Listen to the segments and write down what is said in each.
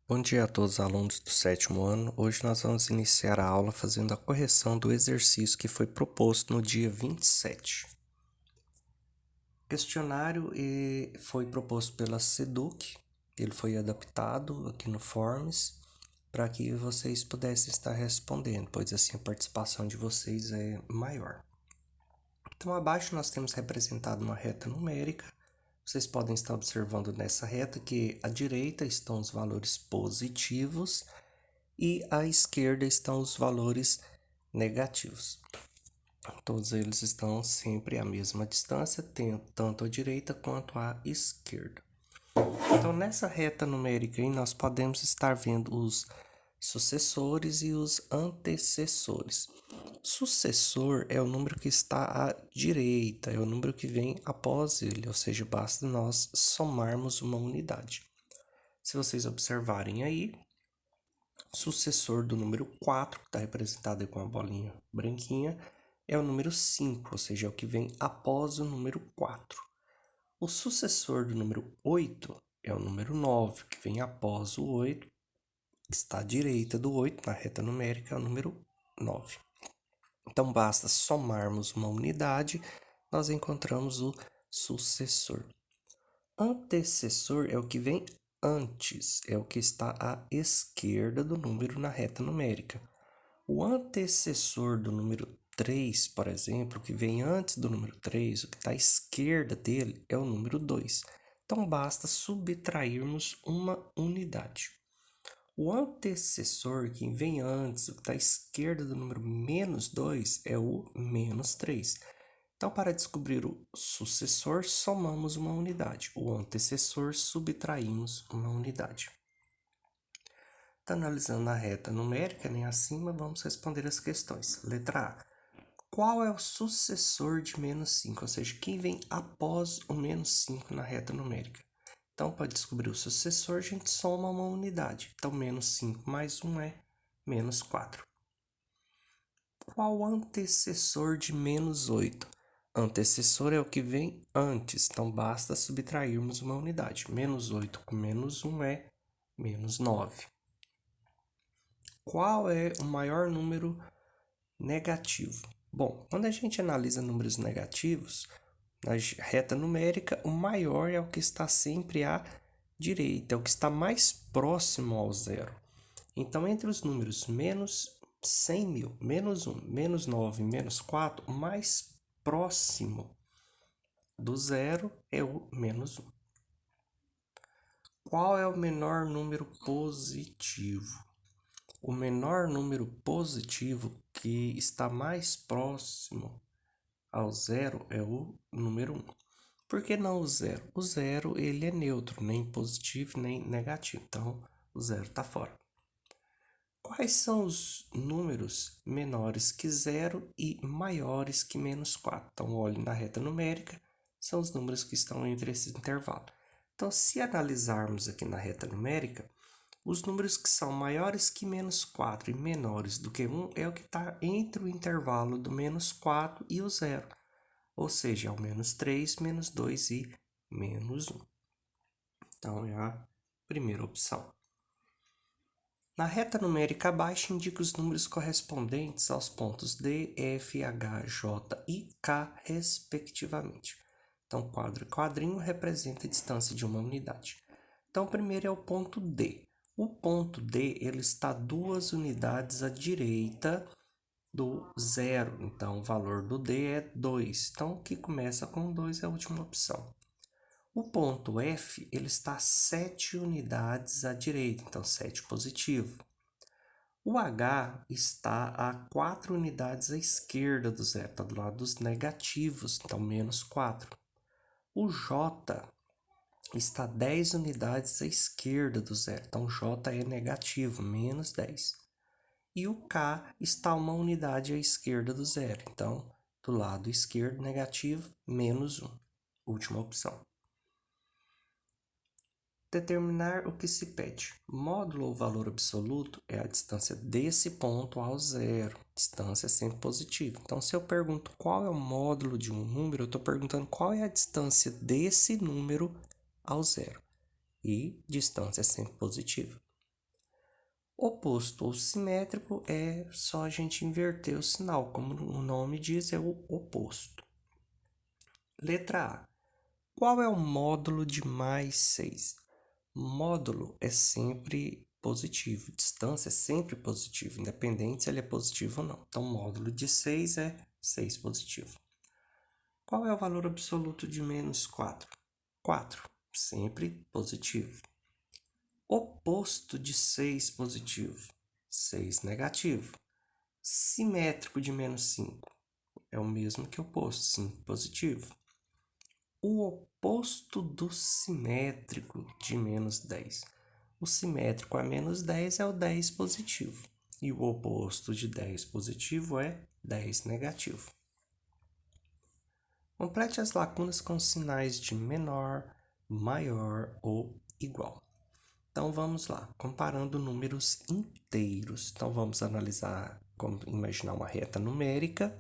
Bom dia a todos os alunos do sétimo ano. Hoje nós vamos iniciar a aula fazendo a correção do exercício que foi proposto no dia 27. O questionário foi proposto pela SEDUC, ele foi adaptado aqui no Forms para que vocês pudessem estar respondendo, pois assim a participação de vocês é maior. Então, abaixo nós temos representado uma reta numérica. Vocês podem estar observando nessa reta que à direita estão os valores positivos e à esquerda estão os valores negativos. Todos eles estão sempre à mesma distância, tanto à direita quanto à esquerda. Então, nessa reta numérica aí, nós podemos estar vendo os sucessores e os antecessores. Sucessor é o número que está à direita, é o número que vem após ele, ou seja, basta nós somarmos uma unidade. Se vocês observarem aí, sucessor do número 4, que está representado aí com a bolinha branquinha, é o número 5, ou seja, é o que vem após o número 4. O sucessor do número 8 é o número 9, que vem após o 8, que está à direita do 8, na reta numérica, é o número 9. Então, basta somarmos uma unidade, nós encontramos o sucessor. Antecessor é o que vem antes, é o que está à esquerda do número na reta numérica. O antecessor do número 3, por exemplo, que vem antes do número 3, o que está à esquerda dele é o número 2. Então, basta subtrairmos uma unidade. O antecessor que vem antes, o que está à esquerda do número menos 2, é o menos 3. Então, para descobrir o sucessor, somamos uma unidade. O antecessor, subtraímos uma unidade. Então, analisando a reta numérica, nem acima, vamos responder as questões. Letra A. Qual é o sucessor de menos 5? Ou seja, quem vem após o menos 5 na reta numérica? Então, para descobrir o sucessor, a gente soma uma unidade. Então, menos 5 mais 1 é menos 4. Qual o antecessor de menos 8? Antecessor é o que vem antes, então basta subtrairmos uma unidade. Menos 8 com menos 1 é menos 9. Qual é o maior número negativo? Bom, quando a gente analisa números negativos, na reta numérica, o maior é o que está sempre à direita, é o que está mais próximo ao zero. Então, entre os números menos 100 mil, menos 1, menos 9, menos 4, o mais próximo do zero é o menos 1. Qual é o menor número positivo? O menor número positivo que está mais próximo ao zero é o número 1. Por que não o zero? O zero ele é neutro, nem positivo nem negativo, então o zero está fora. Quais são os números menores que zero e maiores que menos 4? Então, olhe na reta numérica, são os números que estão entre esse intervalo. Então, se analisarmos aqui na reta numérica, os números que são maiores que menos 4 e menores do que 1 é o que está entre o intervalo do menos 4 e o zero. Ou seja, é o menos 3, menos 2 e menos 1. Então, é a primeira opção. Na reta numérica abaixo, indica os números correspondentes aos pontos D, F, H, J e K, respectivamente. Então, quadrinho representa a distância de uma unidade. Então, o primeiro é o ponto D. O ponto D ele está 2 unidades à direita do zero. Então, o valor do D é 2. Então, o que começa com 2 é a última opção. O ponto F ele está 7 unidades à direita, então 7 positivo. O H está a 4 unidades à esquerda do zero, está do lado dos negativos, então menos 4. O J está 10 unidades à esquerda do zero, então J é negativo, menos 10. E o K está uma unidade à esquerda do zero, então do lado esquerdo negativo, menos 1. Última opção. Determinar o que se pede. Módulo ou valor absoluto é a distância desse ponto ao zero. Distância é sempre positiva. Então, se eu pergunto qual é o módulo de um número, eu estou perguntando qual é a distância desse número ao zero. E distância é sempre positiva. Oposto ou simétrico é só a gente inverter o sinal, como o nome diz, é o oposto. Letra A. Qual é o módulo de mais 6? Módulo é sempre positivo, distância é sempre positivo, independente se ele é positivo ou não. Então, módulo de 6 é 6 positivo. Qual é o valor absoluto de menos 4? 4, sempre positivo. Oposto de 6 positivo, 6 negativo. Simétrico de menos 5 é o mesmo que oposto, 5 positivo. O oposto do simétrico de menos 10. O simétrico a menos 10 é o 10 positivo. E o oposto de 10 positivo é 10 negativo. Complete as lacunas com sinais de menor, maior ou igual. Então, vamos lá, comparando números inteiros. Então, vamos analisar, imaginar uma reta numérica.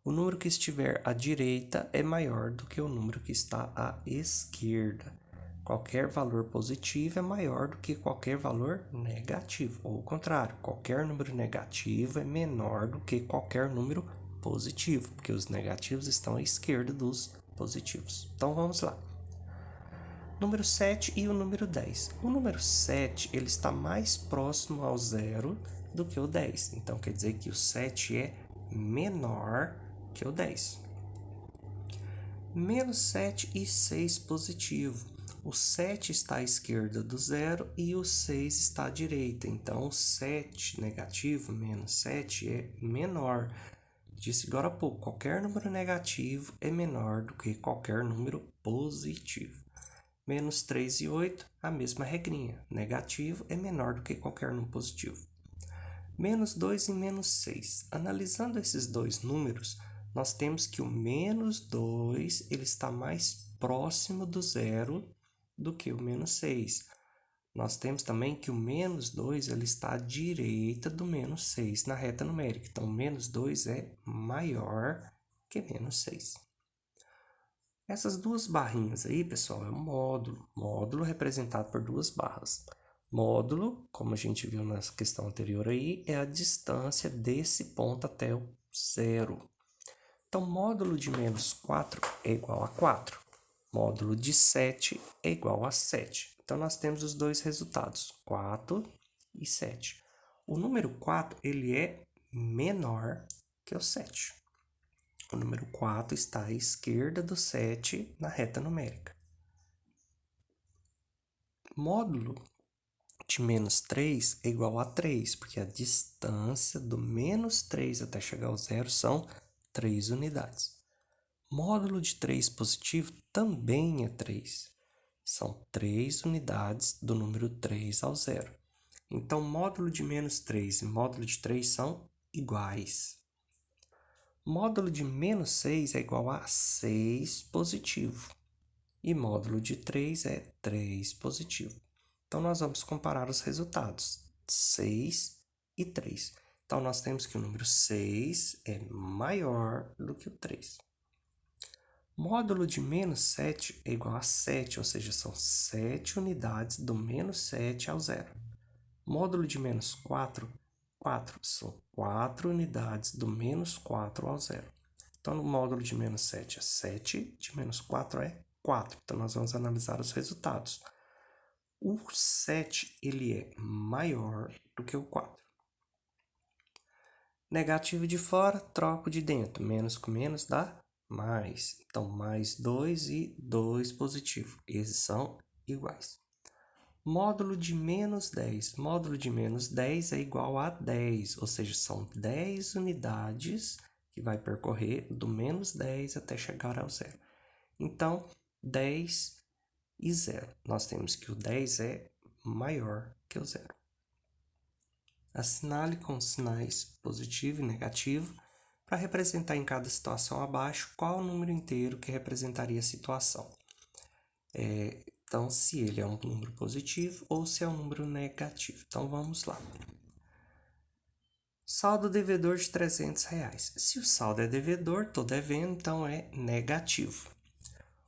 O número que estiver à direita é maior do que o número que está à esquerda. Qualquer valor positivo é maior do que qualquer valor negativo. Ou o contrário, qualquer número negativo é menor do que qualquer número positivo, porque os negativos estão à esquerda dos positivos. Então, vamos lá. Número 7 e o número 10. O número 7 ele está mais próximo ao zero do que o 10. Então, quer dizer que o 7 é menor que o 10. Menos 7 e 6 positivo. O 7 está à esquerda do zero e o 6 está à direita. Então, o 7 negativo menos 7 é menor. Disse agora há pouco, qualquer número negativo é menor do que qualquer número positivo. Menos 3 e 8, a mesma regrinha. Negativo é menor do que qualquer número positivo. Menos 2 e menos 6. Analisando esses dois números, nós temos que o menos 2 ele está mais próximo do zero do que o menos 6. Nós temos também que o menos 2 ele está à direita do menos 6 na reta numérica. Então, menos 2 é maior que menos 6. Essas duas barrinhas aí, pessoal, é um módulo. Módulo representado por duas barras. Módulo, como a gente viu na questão anterior aí, é a distância desse ponto até o zero. Então, módulo de menos 4 é igual a 4. Módulo de 7 é igual a 7. Então, nós temos os dois resultados, 4 e 7. O número 4 ele é menor que o 7. O número 4 está à esquerda do 7 na reta numérica. Módulo de menos 3 é igual a 3, porque a distância do menos 3 até chegar ao zero são 3 unidades. Módulo de 3 positivo também é 3. São 3 unidades do número 3 ao zero. Então, módulo de menos 3 e módulo de 3 são iguais. Módulo de menos 6 é igual a 6 positivo. E módulo de 3 é 3 positivo. Então, nós vamos comparar os resultados, 6 e 3. Então, nós temos que o número 6 é maior do que o 3. Módulo de menos 7 é igual a 7, ou seja, são 7 unidades do menos 7 ao zero. Módulo de menos 4, 4. São 4 unidades do menos 4 ao zero. Então, no módulo de menos 7 é 7, de menos 4 é 4. Então, nós vamos analisar os resultados. O 7 ele é maior do que o 4. Negativo de fora, troco de dentro. Menos com menos dá mais. Então, mais 2 e 2 positivo. Esses são iguais. Módulo de menos 10. Módulo de menos 10 é igual a 10, ou seja, são 10 unidades que vai percorrer do menos 10 até chegar ao zero. Então, 10 e 0. Nós temos que o 10 é maior que o zero. Assinale com sinais positivo e negativo para representar em cada situação abaixo qual o número inteiro que representaria a situação. Então, se ele é um número positivo ou se é um número negativo. Então, vamos lá. Saldo devedor de R$300. Se o saldo é devedor, estou devendo, então é negativo.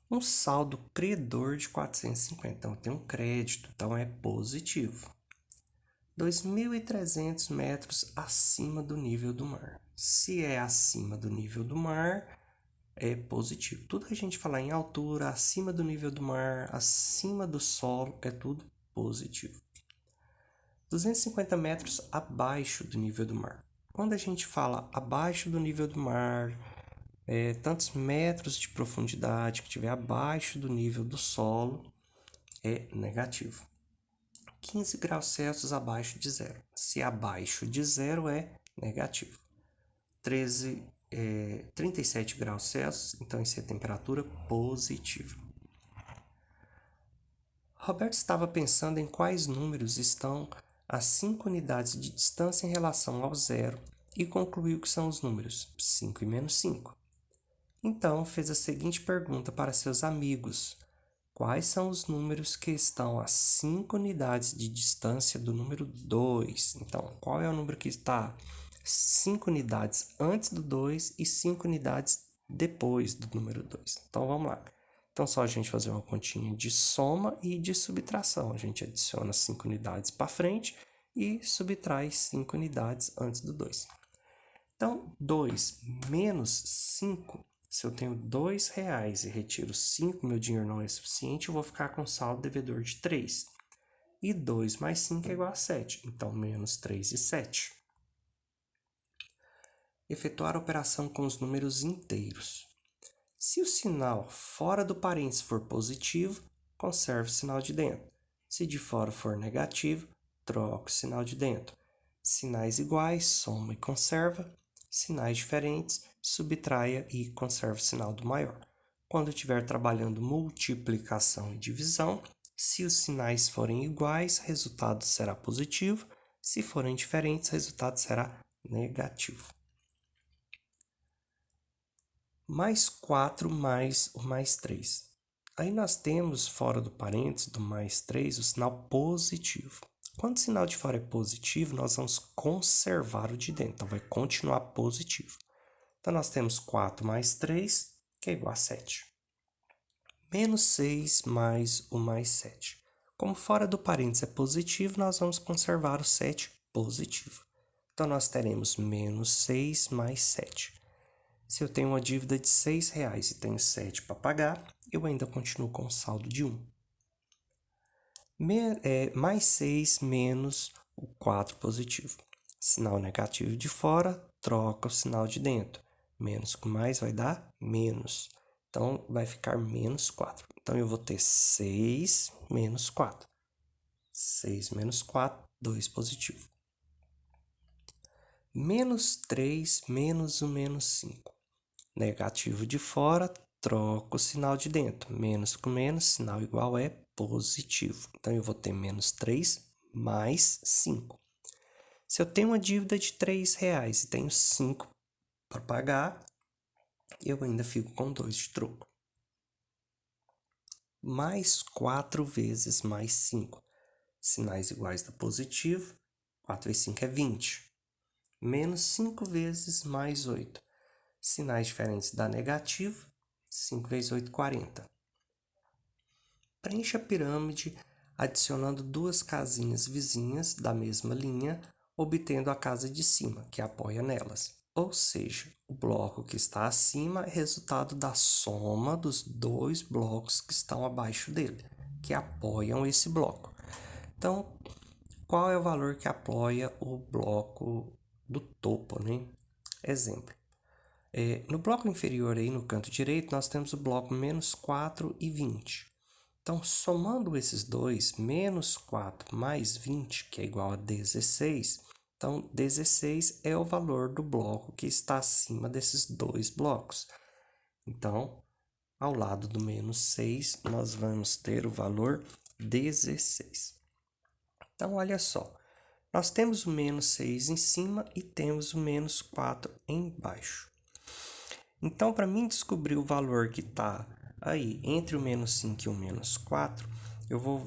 Um saldo credor de 450, então tem um crédito, então é positivo. 2.300 metros acima do nível do mar. Se é acima do nível do mar, é positivo. Tudo que a gente falar em altura, acima do nível do mar, acima do solo, é tudo positivo. 250 metros abaixo do nível do mar. Quando a gente fala abaixo do nível do mar, tantos metros de profundidade que tiver abaixo do nível do solo, é negativo. 15 graus Celsius abaixo de zero. Se abaixo de zero é negativo. 37 graus Celsius, então isso é temperatura positiva. Roberto estava pensando em quais números estão a 5 unidades de distância em relação ao zero e concluiu que são os números 5 e menos 5. Então, fez a seguinte pergunta para seus amigos: quais são os números que estão a 5 unidades de distância do número 2? Então, qual é o número que está 5 unidades antes do 2 e 5 unidades depois do número 2? Então, vamos lá. Então, só a gente fazer uma continha de soma e de subtração. A gente adiciona 5 unidades para frente e subtrai 5 unidades antes do 2. Então, 2 menos 5, se eu tenho R$2 e retiro 5, meu dinheiro não é suficiente, eu vou ficar com saldo devedor de 3. E 2 mais 5 é igual a 7, então menos 3 e 7. Efetuar a operação com os números inteiros. Se o sinal fora do parênteses for positivo, conserve o sinal de dentro. Se de fora for negativo, troque o sinal de dentro. Sinais iguais, soma e conserva. Sinais diferentes, subtraia e conserve o sinal do maior. Quando estiver trabalhando multiplicação e divisão, se os sinais forem iguais, resultado será positivo. Se forem diferentes, resultado será negativo. Mais 4 mais o mais 3. Aí nós temos, fora do parênteses, do mais 3, o sinal positivo. Quando o sinal de fora é positivo, nós vamos conservar o de dentro, então vai continuar positivo. Então, nós temos 4 mais 3, que é igual a 7. Menos 6 mais o mais 7. Como fora do parênteses é positivo, nós vamos conservar o 7 positivo. Então, nós teremos menos 6 mais 7. Se eu tenho uma dívida de R$6 e tenho 7 para pagar, eu ainda continuo com o saldo de 1. Mais 6 menos o 4 positivo. Sinal negativo de fora, troca o sinal de dentro. Menos com mais vai dar menos. Então, vai ficar menos 4. Então, eu vou ter 6 menos 4. 6 menos 4, 2 positivo. Menos 3 menos o menos 5. Negativo de fora, troca o sinal de dentro. Menos com menos, sinal igual é positivo. Então, eu vou ter menos 3 mais 5. Se eu tenho uma dívida de R$3 e tenho 5 para pagar, eu ainda fico com 2 de troco. Mais 4 vezes mais 5. Sinais iguais dá positivo. 4 vezes 5 é 20. Menos 5 vezes mais 8. Sinais diferentes dá negativo. 5 vezes 8, 40. Preencha a pirâmide adicionando 2 casinhas vizinhas da mesma linha, obtendo a casa de cima, que apoia nelas. Ou seja, o bloco que está acima é resultado da soma dos 2 blocos que estão abaixo dele, que apoiam esse bloco. Então, qual é o valor que apoia o bloco do topo, né? Exemplo. No bloco inferior, aí no canto direito, nós temos o bloco menos 4 e 20. Então, somando esses dois, menos 4 mais 20, que é igual a 16, então 16 é o valor do bloco que está acima desses dois blocos. Então, ao lado do menos 6, nós vamos ter o valor 16. Então, olha só, nós temos o menos 6 em cima e temos o menos 4 embaixo. Então, para mim descobrir o valor que está aí entre o menos 5 e o menos 4, eu vou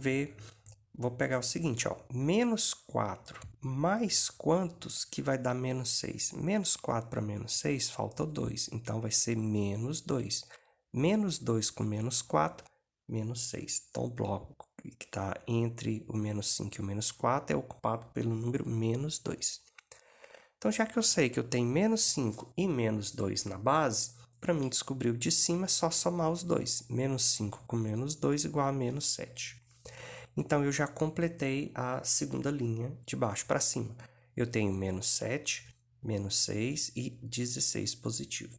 pegar o seguinte, ó, menos 4 mais quantos que vai dar menos 6? Menos 4 para menos 6, falta 2, então vai ser menos 2. Menos 2 com menos 4, menos 6. Então, o bloco que está entre o menos 5 e o menos 4, é ocupado pelo número menos 2. Então, já que eu sei que eu tenho menos 5 e menos 2 na base, para mim descobrir o de cima é só somar os dois. Menos 5 com menos 2 igual a menos 7. Então, eu já completei a segunda linha de baixo para cima. Eu tenho menos 7, menos 6 e 16 positivo.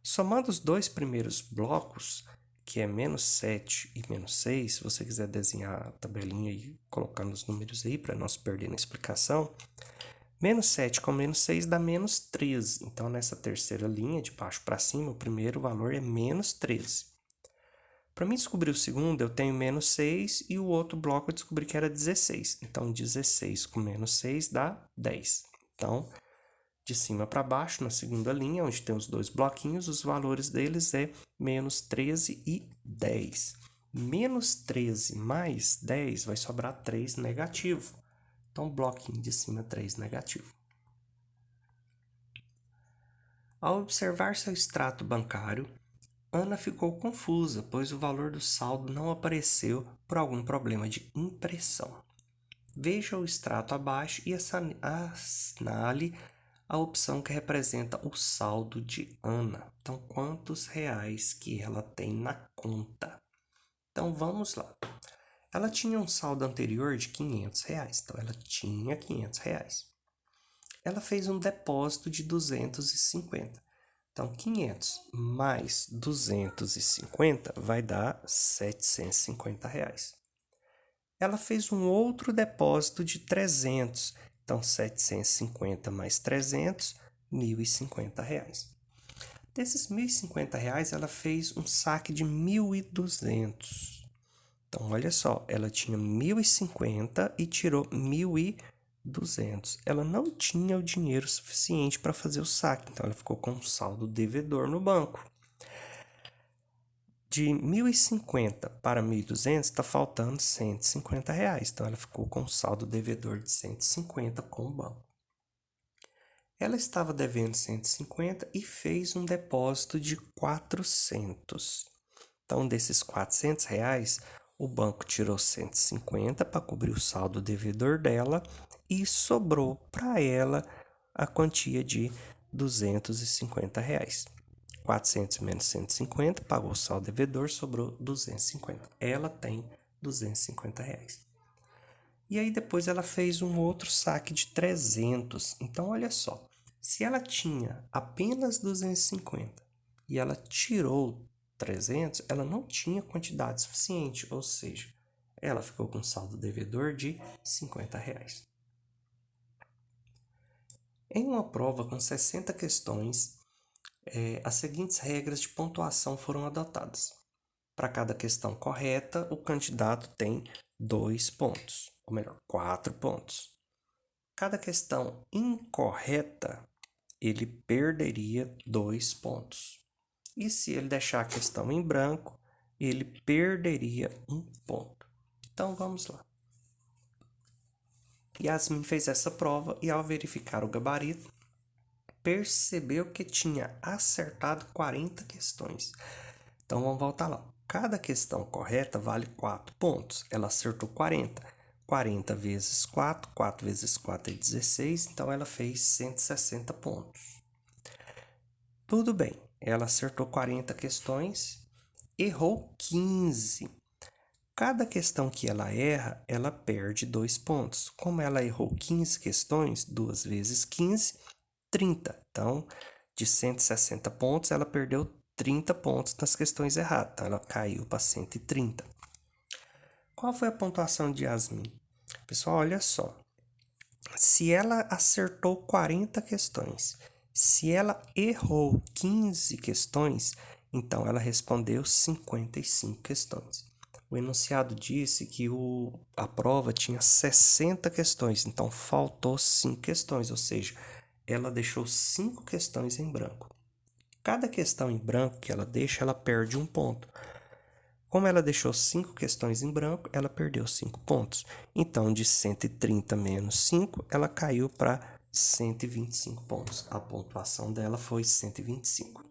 Somando os dois primeiros blocos, que é menos 7 e menos 6, se você quiser desenhar a tabelinha e colocando os números aí para não se perder na explicação, menos 7 com menos 6 dá menos 13. Então, nessa terceira linha, de baixo para cima, o primeiro valor é menos 13. Para mim descobrir o segundo, eu tenho menos 6 e o outro bloco eu descobri que era 16. Então, 16 com menos 6 dá 10. Então, de cima para baixo, na segunda linha, onde tem os dois bloquinhos, os valores deles é menos 13 e 10. Menos 13 mais 10 vai sobrar 3 negativo. Então, bloquinho de cima, 3 negativo. Ao observar seu extrato bancário, Ana ficou confusa, pois o valor do saldo não apareceu por algum problema de impressão. Veja o extrato abaixo e assinale a opção que representa o saldo de Ana. Então, quantos reais que ela tem na conta? Então, vamos lá. Ela tinha um saldo anterior de R$500, então ela tinha R$500. Ela fez um depósito de 250. Então, 500 mais 250 vai dar R$750. Ela fez um outro depósito de 300. Então, 750 mais 300, R$1.050. Desses R$1.050, ela fez um saque de 1.200. Então, olha só, ela tinha 1.050 e tirou 1.200. Ela não tinha o dinheiro suficiente para fazer o saque, então ela ficou com um saldo devedor no banco. De 1.050 para 1.200 está faltando R$150. Então, ela ficou com um saldo devedor de 150 com o banco. Ela estava devendo 150 e fez um depósito de 400. Então, desses R$400, o banco tirou 150 para cobrir o saldo devedor dela e sobrou para ela a quantia de R$250. 400 menos 150, pagou o saldo devedor, sobrou 250. Ela tem R$250. E aí depois ela fez um outro saque de 300. Então, olha só, se ela tinha apenas 250 e ela tirou 300, ela não tinha quantidade suficiente, ou seja, ela ficou com saldo devedor de R$50. Em uma prova com 60 questões, as seguintes regras de pontuação foram adotadas. Para cada questão correta, o candidato tem 2 pontos, ou melhor, 4 pontos. Cada questão incorreta, ele perderia 2 pontos. E se ele deixar a questão em branco, ele perderia 1 ponto. Então, vamos lá. Yasmin fez essa prova e, ao verificar o gabarito, percebeu que tinha acertado 40 questões. Então, vamos voltar lá. Cada questão correta vale 4 pontos. Ela acertou 40. 40 vezes 4, 4 vezes 4 é 16, então ela fez 160 pontos. Tudo bem, ela acertou 40 questões, errou 15. Cada questão que ela erra, ela perde 2 pontos. Como ela errou 15 questões, 2 vezes 15, 30. Então, de 160 pontos, ela perdeu 30 pontos nas questões erradas. Então, ela caiu para 130. Qual foi a pontuação de Yasmin? Pessoal, olha só. Se ela acertou 40 questões, se ela errou 15 questões, então ela respondeu 55 questões. O enunciado disse que a prova tinha 60 questões, então faltou 5 questões, ou seja, ela deixou 5 questões em branco. Cada questão em branco que ela deixa, ela perde 1 ponto. Como ela deixou 5 questões em branco, ela perdeu 5 pontos. Então, de 130 menos 5, ela caiu para 125 pontos. A pontuação dela foi 125.